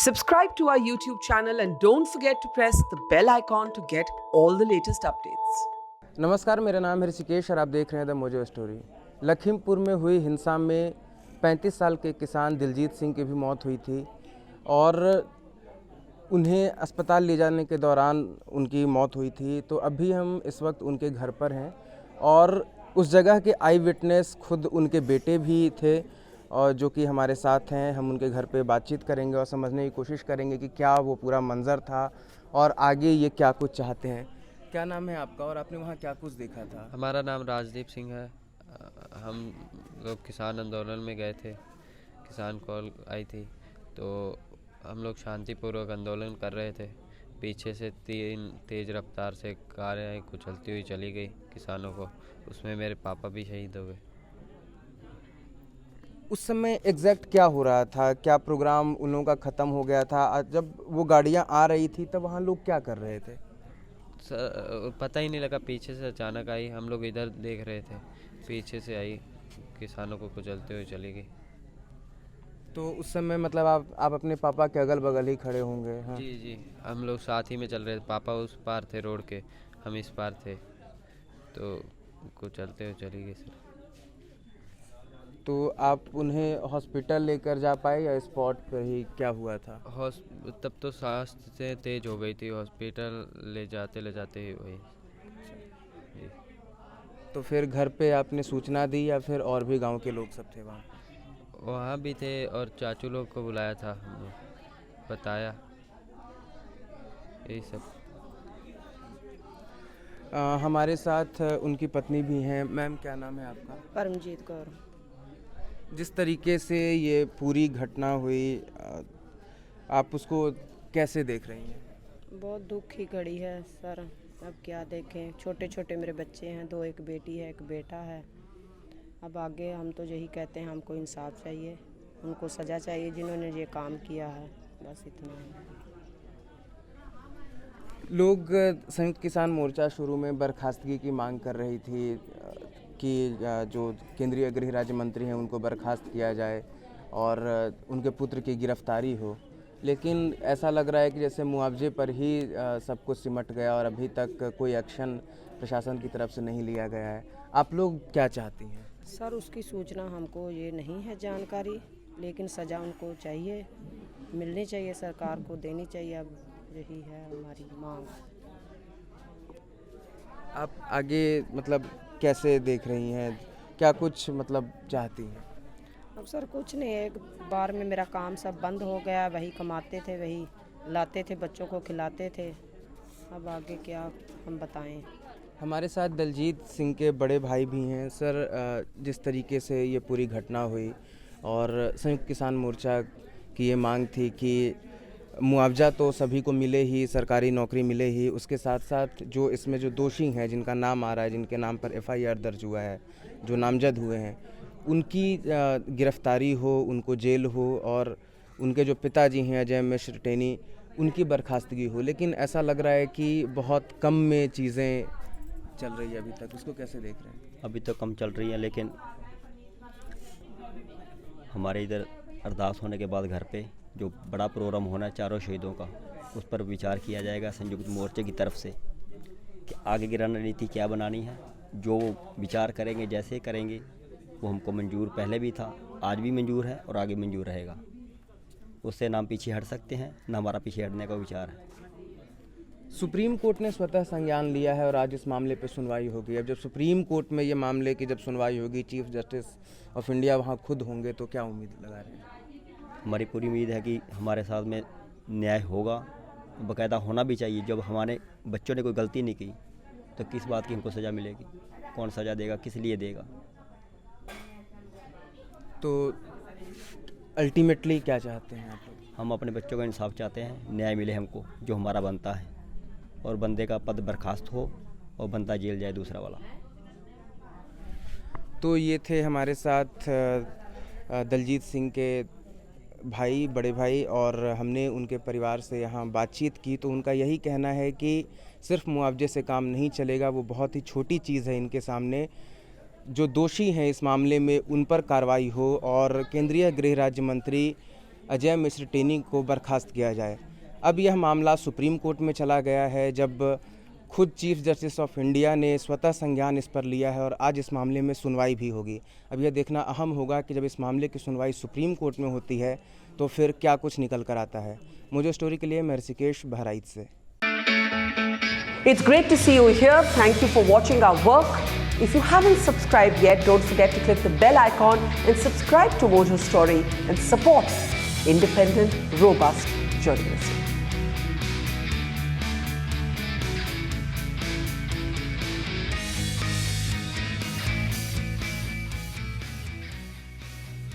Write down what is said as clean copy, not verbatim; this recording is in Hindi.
Subscribe to our YouTube channel and don't forget to press the bell icon to get all the latest updates. नमस्कार, मेरा नाम है ऋषिकेश और आप देख रहे हैं द मोजो स्टोरी। लखीमपुर में हुई हिंसा में 35 साल के किसान दिलजीत सिंह की भी मौत हुई थी और उन्हें अस्पताल ले जाने के दौरान उनकी मौत हुई थी। तो अभी हम इस वक्त उनके घर पर हैं और उस जगह के आई विटनेस खुद उनके बेटे भी थे और जो कि हमारे साथ हैं। हम उनके घर पे बातचीत करेंगे और समझने की कोशिश करेंगे कि क्या वो पूरा मंज़र था और आगे ये क्या कुछ चाहते हैं। क्या नाम है आपका और आपने वहाँ क्या कुछ देखा था? हमारा नाम राजदीप सिंह है। हम लोग किसान आंदोलन में गए थे। किसान कॉल आई थी तो हम लोग शांतिपूर्वक आंदोलन कर रहे थे। पीछे से 3 तेज़ रफ्तार से कारें आई, कुचलती हुई चली गई किसानों को। उसमें मेरे पापा भी शहीद हो गए। उस समय एग्जैक्ट क्या हो रहा था? क्या प्रोग्राम उन लोगों का ख़त्म हो गया था? जब वो गाड़ियाँ आ रही थी तब वहाँ लोग क्या कर रहे थे? पता ही नहीं लगा, पीछे से अचानक आई। हम लोग इधर देख रहे थे, पीछे से आई, किसानों को कुचलते हुए चली गई। तो उस समय मतलब आप अपने पापा के अगल बगल ही खड़े होंगे? हाँ जी जी, हम लोग साथ ही में चल रहे थे। पापा उस पार थे रोड के, हम इस पार थे, तो कुचलते हुए चली गई सर। तो आप उन्हें हॉस्पिटल लेकर जा पाए या स्पॉट पर ही क्या हुआ था? तब तो सांस से तेज हो गई थी। हॉस्पिटल ले जाते ही वही जी। तो फिर घर पे आपने सूचना दी या फिर और भी गांव के लोग सब थे वहाँ? वहाँ भी थे और चाचू लोग को बुलाया था, हमने बताया यही सब। हमारे साथ उनकी पत्नी भी हैं। मैम, क्या नाम है आपका? परमजीत कौर। जिस तरीके से ये पूरी घटना हुई, आप उसको कैसे देख रही हैं? बहुत दुख की घड़ी है सर। अब क्या देखें, छोटे छोटे मेरे बच्चे हैं, 2, एक बेटी है, एक बेटा है। अब आगे हम तो यही कहते हैं, हमको इंसाफ चाहिए, उनको सज़ा चाहिए जिन्होंने ये काम किया है, बस इतना है। लोग संयुक्त किसान मोर्चा शुरू में बर्खास्तगी की मांग कर रही थी कि जो केंद्रीय गृह राज्य मंत्री हैं उनको बर्खास्त किया जाए और उनके पुत्र की गिरफ्तारी हो, लेकिन ऐसा लग रहा है कि जैसे मुआवजे पर ही सब कुछ सिमट गया और अभी तक कोई एक्शन प्रशासन की तरफ से नहीं लिया गया है। आप लोग क्या चाहती हैं? सर, उसकी सूचना हमको ये नहीं है जानकारी, लेकिन सज़ा उनको चाहिए, मिलनी चाहिए, सरकार को देनी चाहिए। अब यही है हमारी मांग। आप आगे मतलब कैसे देख रही हैं? क्या कुछ मतलब चाहती हैं? अब सर कुछ नहीं, एक बार में मेरा काम सब बंद हो गया। वही कमाते थे, वही लाते थे, बच्चों को खिलाते थे। अब आगे क्या हम बताएं। हमारे साथ दलजीत सिंह के बड़े भाई भी हैं। सर, जिस तरीके से ये पूरी घटना हुई और संयुक्त किसान मोर्चा की ये मांग थी कि मुआवजा तो सभी को मिले ही, सरकारी नौकरी मिले ही, उसके साथ साथ जो इसमें जो दोषी हैं, जिनका नाम आ रहा है, जिनके नाम पर FIR दर्ज हुआ है, जो नामजद हुए हैं, उनकी गिरफ्तारी हो, उनको जेल हो और उनके जो पिताजी हैं अजय मिश्र टेनी, उनकी बर्खास्तगी हो। लेकिन ऐसा लग रहा है कि बहुत कम में चीज़ें चल रही है अभी तक। उसको कैसे देख रहे हैं? अभी तो कम चल रही है, लेकिन हमारे इधर अरदास होने के बाद घर पे जो बड़ा प्रोग्राम होना है चारों शहीदों का, उस पर विचार किया जाएगा संयुक्त मोर्चे की तरफ से कि आगे की रणनीति क्या बनानी है। जो विचार करेंगे, जैसे करेंगे, वो हमको मंजूर पहले भी था, आज भी मंजूर है और आगे मंजूर रहेगा। उससे ना हम पीछे हट सकते हैं, ना हमारा पीछे हटने का विचार है। सुप्रीम कोर्ट ने स्वतः संज्ञान लिया है और आज इस मामले पर सुनवाई होगी। अब जब सुप्रीम कोर्ट में ये मामले की जब सुनवाई होगी, चीफ जस्टिस ऑफ इंडिया वहाँ खुद होंगे, तो क्या उम्मीद लगा रहे हैं? हमारी पूरी उम्मीद है कि हमारे साथ में न्याय होगा, बाकायदा होना भी चाहिए। जब हमारे बच्चों ने कोई गलती नहीं की तो किस बात की हमको सज़ा मिलेगी? कौन सज़ा देगा, किस लिए देगा? तो अल्टीमेटली क्या चाहते हैं आप लोग? हम अपने बच्चों का इंसाफ चाहते हैं, न्याय मिले हमको जो हमारा बनता है, और बंदे का पद बर्खास्त हो और बंदा जेल जाए दूसरा वाला। तो ये थे हमारे साथ दलजीत सिंह के भाई, बड़े भाई, और हमने उनके परिवार से यहाँ बातचीत की तो उनका यही कहना है कि सिर्फ मुआवजे से काम नहीं चलेगा। वो बहुत ही छोटी चीज़ है इनके सामने। जो दोषी हैं इस मामले में उन पर कार्रवाई हो और केंद्रीय गृह राज्य मंत्री अजय मिश्र टेनी को बर्खास्त किया जाए। अब यह मामला सुप्रीम कोर्ट में चला गया है, जब खुद चीफ जस्टिस ऑफ इंडिया ने स्वतः संज्ञान इस पर लिया है और आज इस मामले में सुनवाई भी होगी। अब यह देखना अहम होगा कि जब इस मामले की सुनवाई सुप्रीम कोर्ट में होती है तो फिर क्या कुछ निकल कर आता है। मुझे स्टोरी के लिए मैं ऋषिकेश बहराइच से। It's great to see you here. Thank you for watching our work. If you haven't subscribed yet, don't forget to click the bell icon and subscribe to Mojo Story and support independent, robust journalism.